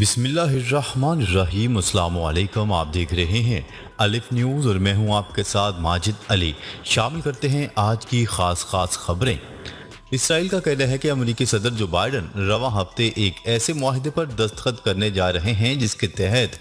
بسم اللہ الرحمن الرحیم۔ السلام علیکم، آپ دیکھ رہے ہیں الف نیوز اور میں ہوں آپ کے ساتھ ماجد علی۔ شامل کرتے ہیں آج کی خاص خبریں۔ اسرائیل کا کہنا ہے کہ امریکی صدر جو بائیڈن رواں ہفتے ایک ایسے معاہدے پر دستخط کرنے جا رہے ہیں جس کے تحت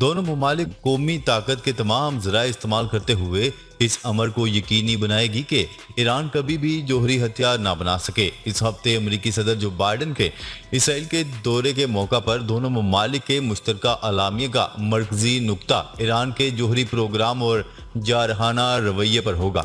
دونوں ممالک قومی طاقت کے تمام ذرائع استعمال کرتے ہوئے اس امر کو یقینی بنائے گی کہ ایران کبھی بھی جوہری ہتھیار نہ بنا سکے۔ اس ہفتے امریکی صدر جو بائیڈن کے اسرائیل کے دورے کے موقع پر دونوں ممالک کے مشترکہ اعلامیہ کا مرکزی نقطہ ایران کے جوہری پروگرام اور جارحانہ رویے پر ہوگا۔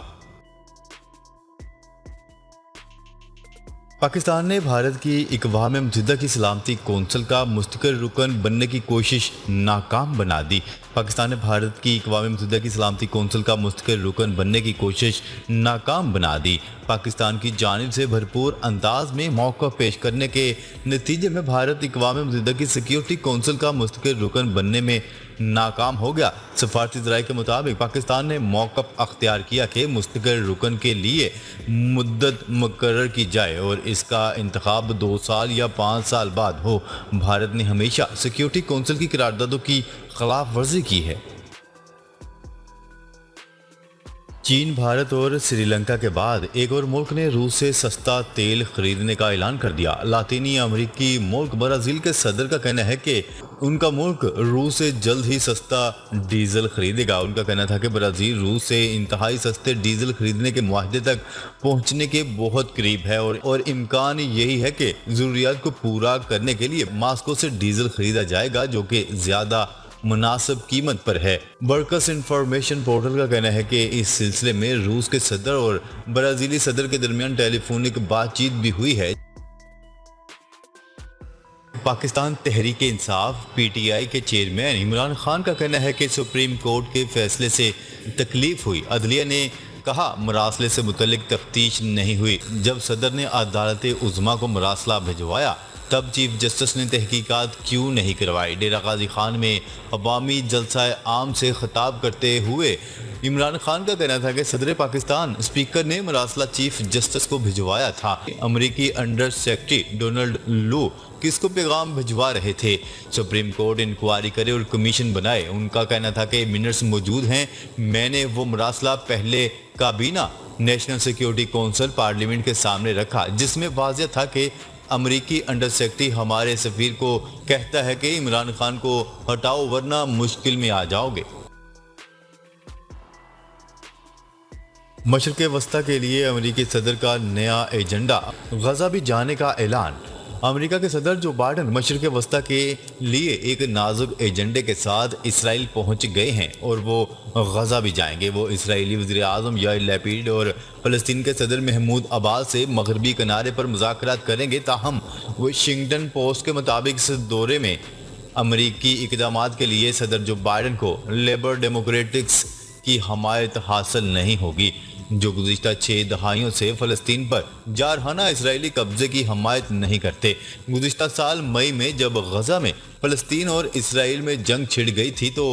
پاکستان نے بھارت کی اقوام متحدہ کی سلامتی کونسل کا مستقل رکن بننے کی کوشش ناکام بنا دی۔ پاکستان نے بھارت کی اقوام متحدہ کی سلامتی کونسل کا مستقل رکن بننے کی کوشش ناکام بنا دی۔ پاکستان کی جانب سے بھرپور انداز میں موقع پیش کرنے کے نتیجے میں بھارت اقوام متحدہ کی سیکیورٹی کونسل کا مستقل رکن بننے میں ناکام ہو گیا۔ سفارتی ذرائع کے مطابق پاکستان نے موقف اختیار کیا کہ مستقل رکن کے لیے مدت مقرر کی جائے اور اس کا انتخاب 2 سال یا 5 سال بعد ہو۔ بھارت نے ہمیشہ سیکیورٹی کونسل کی قراردادوں کی خلاف ورزی کی ہے۔ چین، بھارت اور سری لنکا کے بعد ایک اور ملک نے روس سے سستا تیل خریدنے کا اعلان کر دیا۔ لاطینی امریکی ملک برازیل کے صدر کا کہنا ہے کہ ان کا ملک روس سے جلد ہی سستا ڈیزل خریدے گا۔ ان کا کہنا تھا کہ برازیل روس سے انتہائی سستے ڈیزل خریدنے کے معاہدے تک پہنچنے کے بہت قریب ہے اور امکان یہی ہے کہ ضروریات کو پورا کرنے کے لیے ماسکو سے ڈیزل خریدا جائے گا جو کہ زیادہ مناسب قیمت پر ہے۔ برکس انفارمیشن پورٹل کا کہنا ہے کہ اس سلسلے میں روس کے صدر اور برازیلی صدر کے درمیان ٹیلی فونک بات چیت بھی ہوئی ہے۔ Pakistan Tehreek Insaf P T I کے چیئرمین عمران خان کا کہنا ہے کہ سپریم کورٹ کے فیصلے سے تکلیف ہوئی۔ عدلیہ نے کہا مراسلے سے متعلق تفتیش نہیں ہوئی۔ جب صدر نے عدالت عظمیٰ کو مراسلہ بھجوایا تب چیف جسٹس نے تحقیقات کیوں نہیں کروائی؟ ڈیرہ غازی خان میں عوامی جلسہ عام سے خطاب کرتے ہوئے عمران خان کا کہنا تھا کہ صدر پاکستان اسپیکر نے مراسلہ چیف جسٹس کو بھجوایا تھا۔ امریکی انڈر سیکرٹری ڈونلڈ لو کس کو پیغام بھجوا رہے تھے؟ سپریم کورٹ انکوائری کرے اور کمیشن بنائے۔ ان کا کہنا تھا کہ منٹس موجود ہیں۔ میں نے وہ مراسلہ پہلے کابینہ نیشنل سیکیورٹی کونسل پارلیمنٹ کے سامنے رکھا جس میں واضح تھا کہ امریکی انڈر سیکرٹری ہمارے سفیر کو کہتا ہے کہ عمران خان کو ہٹاؤ ورنہ مشکل میں آ جاؤ گے۔ مشرق وسطی کے لیے امریکی صدر کا نیا ایجنڈا، غزہ بھی جانے کا اعلان۔ امریکہ کے صدر جو بائیڈن مشرق وسطی کے لیے ایک نازک ایجنڈے کے ساتھ اسرائیل پہنچ گئے ہیں اور وہ غزہ بھی جائیں گے۔ وہ اسرائیلی وزیر اعظم یائر لیپیڈ اور فلسطین کے صدر محمود عباس سے مغربی کنارے پر مذاکرات کریں گے۔ تاہم واشنگٹن پوسٹ کے مطابق اس دورے میں امریکی اقدامات کے لیے صدر جو بائیڈن کو لیبر ڈیموکریٹکس کی حمایت حاصل نہیں ہوگی جو گزشتہ 6 دہائیوں سے فلسطین پر جارحانہ اسرائیلی قبضے کی حمایت نہیں کرتے۔ گزشتہ سال مئی میں جب غزہ میں فلسطین اور اسرائیل میں جنگ چھڑ گئی تھی تو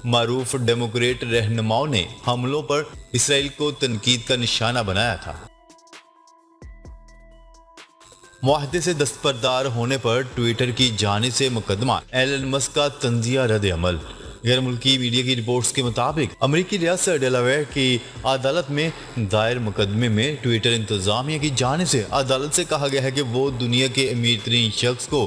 معروف ڈیموکریٹ رہنماؤں نے حملوں پر اسرائیل کو تنقید کا نشانہ بنایا تھا۔ معاہدے سے دستبردار ہونے پر ٹویٹر کی جانب سے مقدمہ، ایلن مسک کا تنزیہ رد عمل۔ غیر ملکی میڈیا کی رپورٹس کے مطابق امریکی ریاست ڈیلاویئر کی عدالت میں دائر مقدمے میں ٹویٹر انتظامیہ کی جانب سے عدالت سے کہا گیا ہے کہ وہ دنیا کے امیر ترین شخص کو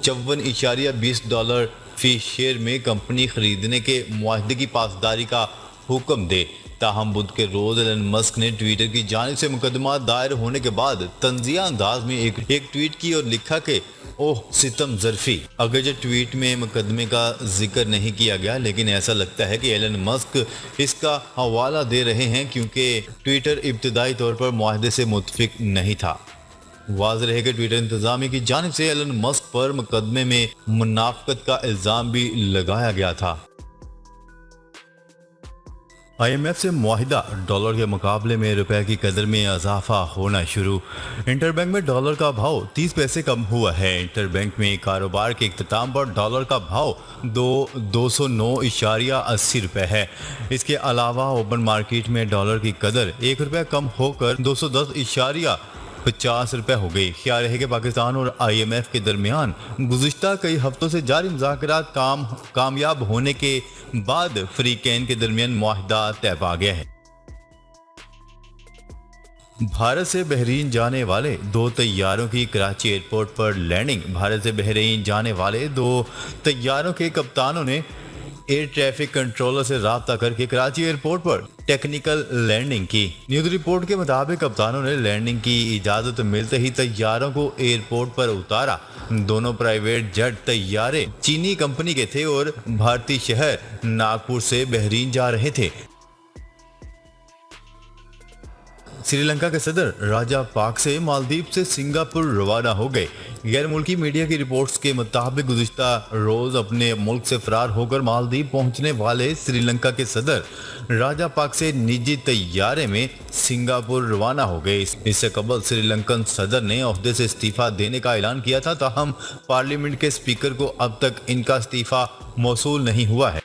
$54.20 فی شیئر میں کمپنی خریدنے کے معاہدے کی پاسداری کا حکم دے۔ تاہم بدھ کے روز ایلن مسک نے ٹویٹر کی جانب سے مقدمہ دائر ہونے کے بعد طنزیہ انداز میں ایک ٹویٹ کی اور لکھا کہ اوہ ستم ظرفی۔ اگرچہ ٹویٹ میں مقدمے کا ذکر نہیں کیا گیا لیکن ایسا لگتا ہے کہ ایلن مسک اس کا حوالہ دے رہے ہیں کیونکہ ٹویٹر ابتدائی طور پر معاہدے سے متفق نہیں تھا۔ واضح رہے کہ ٹویٹر انتظامیہ کی جانب سے ایلن مسک پر مقدمے میں منافقت کا الزام بھی لگایا گیا تھا۔ آئی ایم ایف سے معاہدہ، ڈالر کے مقابلے میں روپے کی قدر میں اضافہ ہونا شروع۔ انٹر بینک میں ڈالر کا بھاؤ 30 پیسے کم ہوا ہے۔ انٹر بینک میں کاروبار کے اختتام پر ڈالر کا بھاؤ 209.80 روپے ہے۔ اس کے علاوہ اوپن مارکیٹ میں ڈالر کی قدر 1 روپے کم ہو کر 210.80 50 روپے ہو گئی۔ خیال ہے کہ پاکستان اور IMF کے درمیان گزشتہ کئی ہفتوں سے جاری مذاکرات کامیاب ہونے کے بعد فریقین کے درمیان معاہدہ طے پا گیا ہے۔ بھارت سے بحرین جانے والے 2 طیاروں کی کراچی ایئرپورٹ پر لینڈنگ۔ بھارت سے بحرین جانے والے 2 طیاروں کے کپتانوں نے ایئر ٹریفک کنٹرولر سے رابطہ کر کے کراچی ایئرپورٹ پر ٹیکنیکل لینڈنگ کی۔ نیوز رپورٹ کے مطابق کپتانوں نے لینڈنگ کی اجازت ملتے ہی طیاروں کو ایئرپورٹ پر اتارا۔ دونوں پرائیویٹ جیٹ طیارے چینی کمپنی کے تھے اور بھارتی شہر ناگپور سے بحرین جا رہے تھے۔ سری لنکا کے صدر راجہ پاک سے مالدیپ سے سنگاپور روانہ ہو گئے۔ غیر ملکی میڈیا کی رپورٹس کے مطابق گزشتہ روز اپنے ملک سے فرار ہو کر مالدیپ پہنچنے والے سری لنکا کے صدر راجہ پاک سے نجی طیارے میں سنگاپور روانہ ہو گئے۔ اس سے قبل سری لنکن صدر نے عہدے سے استعفیٰ دینے کا اعلان کیا تھا، تاہم پارلیمنٹ کے اسپیکر کو اب تک ان کا استعفیٰ موصول نہیں ہوا ہے۔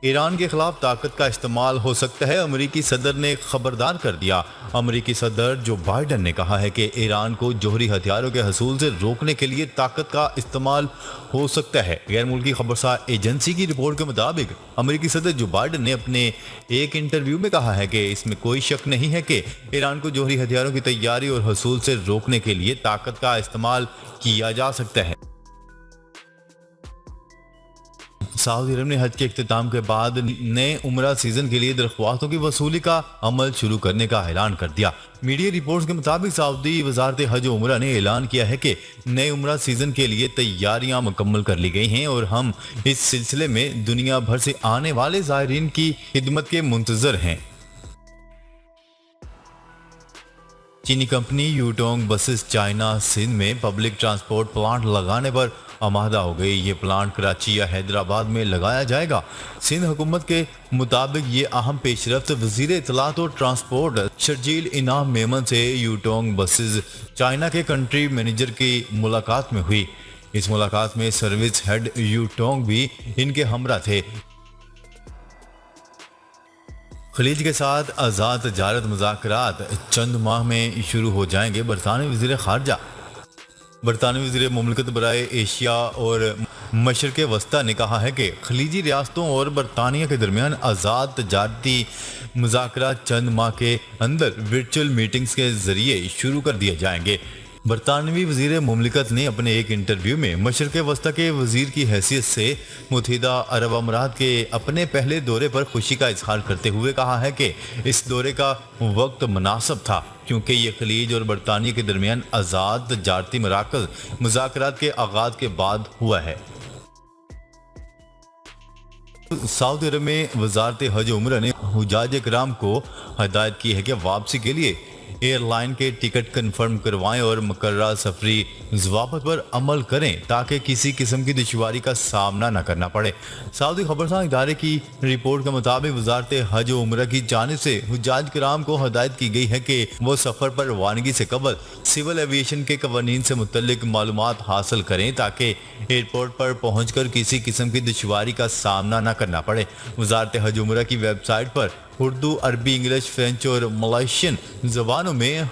ایران کے خلاف طاقت کا استعمال ہو سکتا ہے، امریکی صدر نے خبردار کر دیا۔ امریکی صدر جو بائیڈن نے کہا ہے کہ ایران کو جوہری ہتھیاروں کے حصول سے روکنے کے لیے طاقت کا استعمال ہو سکتا ہے۔ غیر ملکی خبرساز ایجنسی کی رپورٹ کے مطابق امریکی صدر جو بائیڈن نے اپنے ایک انٹرویو میں کہا ہے کہ اس میں کوئی شک نہیں ہے کہ ایران کو جوہری ہتھیاروں کی تیاری اور حصول سے روکنے کے لیے طاقت کا استعمال کیا جا سکتا ہے۔ سعودی عرب نے حج کے اختتام کے بعد نئے عمرہ سیزن کے لیے درخواستوں کی وصولی کا عمل شروع کرنے کا اعلان کر دیا۔ میڈیا رپورٹس کے مطابق سعودی وزارت حج و عمرہ نے اعلان کیا ہے کہ نئے عمرہ سیزن کے لیے تیاریاں مکمل کر لی گئی ہیں اور ہم اس سلسلے میں دنیا بھر سے آنے والے زائرین کی خدمت کے منتظر ہیں۔ چینی کمپنی یوٹونگ بسز چائنا سندھ میں پبلک ٹرانسپورٹ پلانٹ لگانے پر آمادہ ہو گئی۔ یہ پلانٹ کراچی یا حیدرآباد میں لگایا جائے گا۔ سندھ حکومت کے مطابق یہ اہم پیش رفت وزیر اطلاعات اور ٹرانسپورٹ شرجیل انعام میمن سے یوٹونگ بسز چائنا کے کنٹری مینیجر کی ملاقات میں ہوئی۔ اس ملاقات میں سروس ہیڈ یوٹونگ بھی ان کے ہمراہ تھے۔ خلیج کے ساتھ آزاد تجارت مذاکرات چند ماہ میں شروع ہو جائیں گے۔ برطانوی وزیر مملکت برائے ایشیا اور مشرق وسطیٰ نے کہا ہے کہ خلیجی ریاستوں اور برطانیہ کے درمیان آزاد تجارتی مذاکرات چند ماہ کے اندر ورچوئل میٹنگز کے ذریعے شروع کر دیے جائیں گے۔ برطانوی وزیر مملکت نے اپنے ایک انٹرویو میں مشرق وسطیٰ کے وزیر کی حیثیت سے متحدہ عرب امارات کے اپنے پہلے دورے پر خوشی کا اظہار کرتے ہوئے کہا ہے کہ اس دورے کا وقت مناسب تھا کیونکہ یہ خلیج اور برطانیہ کے درمیان آزاد تجارتی مراکز مذاکرات کے آغاز کے بعد ہوا ہے۔ سعودی عرب میں وزارت حج و عمرہ نے حجاج کرام کو ہدایت کی ہے کہ واپسی کے لیے ایئر لائن کے ٹکٹ کنفرم کروائیں اور مقررہ سفری ضوابط پر عمل کریں تاکہ کسی قسم کی دشواری کا سامنا نہ کرنا پڑے۔ سعودی خبرساز ادارے کی رپورٹ کے مطابق وزارت حج و عمرہ کی جانب سے حجاج کرام کو ہدایت کی گئی ہے کہ وہ سفر پر روانگی سے قبل سول ایویشن کے قوانین سے متعلق معلومات حاصل کریں تاکہ ایئرپورٹ پر پہنچ کر کسی قسم کی دشواری کا سامنا نہ کرنا پڑے۔ وزارت حج و عمرہ کی ویب سائٹ پر اردو، عربی، انگلش، فرینچ اور ملائیشین زبانوں میں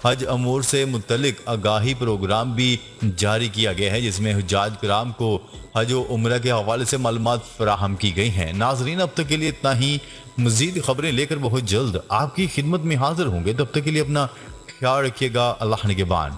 حج امور سے متعلق آگاہی پروگرام بھی جاری کیا گیا ہے جس میں حجاج کرام کو حج و عمرہ کے حوالے سے معلومات فراہم کی گئی ہیں۔ ناظرین، اب تک کے لیے اتنا ہی۔ مزید خبریں لے کر بہت جلد آپ کی خدمت میں حاضر ہوں گے۔ تب تک کے لیے اپنا خیال رکھیے گا۔ اللہ نگہبان۔